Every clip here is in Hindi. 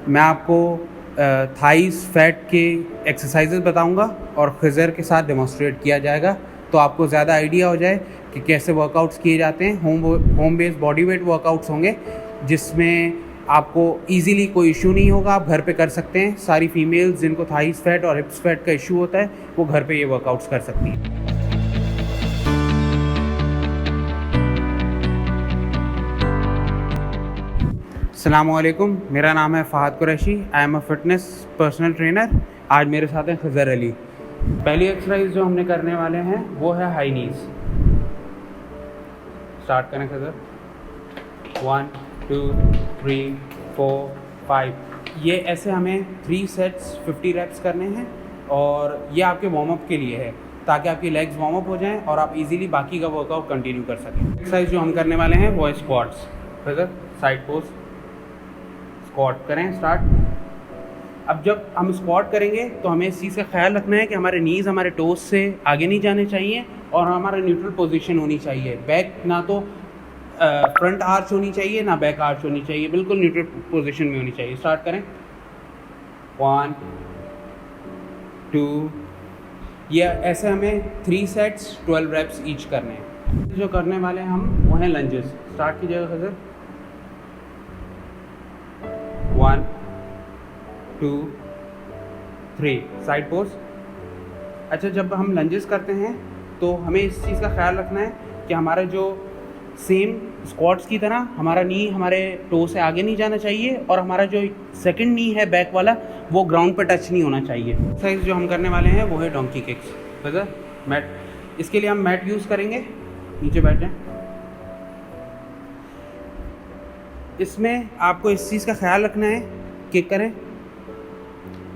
मैं आपको थाइस फैट के एक्सरसाइजेज बताऊंगा और खिज़र के साथ डेमोस्ट्रेट किया जाएगा, तो आपको ज़्यादा आइडिया हो जाए कि कैसे वर्कआउट्स किए जाते हैं। Home based body weight workouts होंगे जिसमें आपको इजीली कोई इशू नहीं होगा, आप घर पे कर सकते हैं। सारी फीमेल्स जिनको थाइस फैट और हिप्स फैट का इशू होता है वो घर पे ये वर्कआउट्स कर सकती हैं। अस्सलामुअलैकुम, मेरा नाम है Fahd Qureshi. I am a fitness personal trainer. आज मेरे साथ हैं खिज़र अली। पहली एक्सरसाइज जो हमने करने वाले हैं वो है हाई नीज़। स्टार्ट करें खिज़र। 1 2 3 4 5। ये ऐसे हमें 3 सेट्स 50 रेप्स करने हैं और ये आपके वार्म अप के लिए है ताकि आपकी लेग्स वार्म अप हो जाएं और आप इजीली बाकी का वर्कआउट कंटिन्यू कर सकें। एक्सरसाइज जो हम करने वाले हैं वो है squats. Khizar side pose squat करें। स्टार्ट। अब जब हम स्क्वाट करेंगे तो हमें इस चीज़ का ख्याल रखना है कि हमारे नीज़ हमारे टोस से आगे नहीं जाने चाहिए और हमारा न्यूट्रल पोजीशन होनी चाहिए। बैक ना तो फ्रंट आर्च होनी चाहिए ना बैक आर्च होनी चाहिए, बिल्कुल न्यूट्रल पोजीशन में होनी चाहिए। स्टार्ट करें। 1 2। ये ऐसे हमें 3 सेट्स 12 रेप्स ईच करने हैं। जो करने वाले हैं हम वो हैं लंजेस। स्टार्ट कीजिएगा खिज़र। 1 2 3 side pose. अच्छा, जब हम लंजेस करते हैं तो हमें इस चीज़ का ख्याल रखना है कि हमारा जो सेम स्क्वाट्स की तरह हमारा नी हमारे टो से आगे नहीं जाना चाहिए और हमारा जो सेकंड नी है बैक वाला वो ग्राउंड पर टच नहीं होना चाहिए। एक्सरसाइज जो हम करने वाले हैं वो है डोंकी किक्स। खिज़र मैट, इसके लिए हम मैट यूज़ करेंगे। नीचे बैठ जाएं। इसमें आपको इस चीज़ का ख्याल रखना है, किक करें।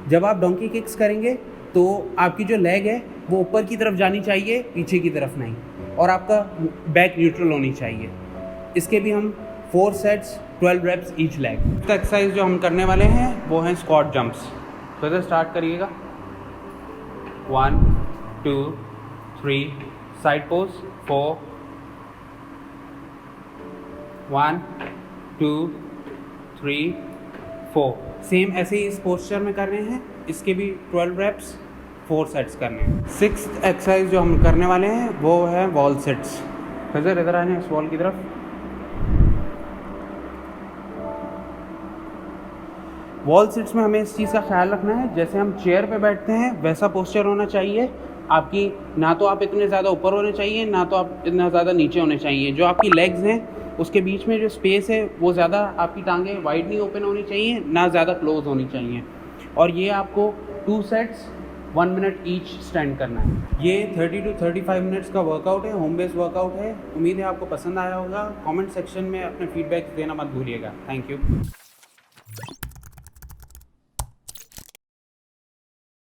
जब आप डोंकी किक्स करेंगे तो आपकी जो लेग है वो ऊपर की तरफ जानी चाहिए, पीछे की तरफ नहीं, और आपका बैक न्यूट्रल होनी चाहिए। इसके भी हम 4 सेट्स 12 रेप्स ईच लेग। तो एक्सरसाइज जो हम करने वाले हैं वो हैं स्क्वाट जंप्स। तो स्टार्ट करिएगा। 1 2 3 साइड पोज 4 1 2 3 4। सेम ऐसे ही इस पोस्चर में कर रहे हैं। इसके भी 12 रेप्स 4 सेट्स करने हैं। 6th एक्सरसाइज जो हम करने वाले हैं वो है वॉल सेट्स। खिज़र इधर आए इस वॉल की तरफ। वॉल सेट्स में हमें इस चीज़ का ख्याल रखना है, जैसे हम चेयर पे बैठते हैं वैसा पोस्चर होना चाहिए। आपकी ना तो आप इतने ज़्यादा ऊपर होने चाहिए ना तो आप इतना ज़्यादा नीचे होने चाहिए। जो आपकी लेग्स हैं उसके बीच में जो स्पेस है वो ज़्यादा, आपकी टांगें वाइड नहीं ओपन होनी चाहिए ना ज़्यादा क्लोज होनी चाहिए। और ये आपको 2 सेट्स 1 मिनट ईच स्टैंड करना है। ये 30 to 35 मिनट्स का वर्कआउट है, होम बेस्ड वर्कआउट है। उम्मीद है आपको पसंद आया होगा। कमेंट सेक्शन में अपने फीडबैक देना मत भूलिएगा। Thank you.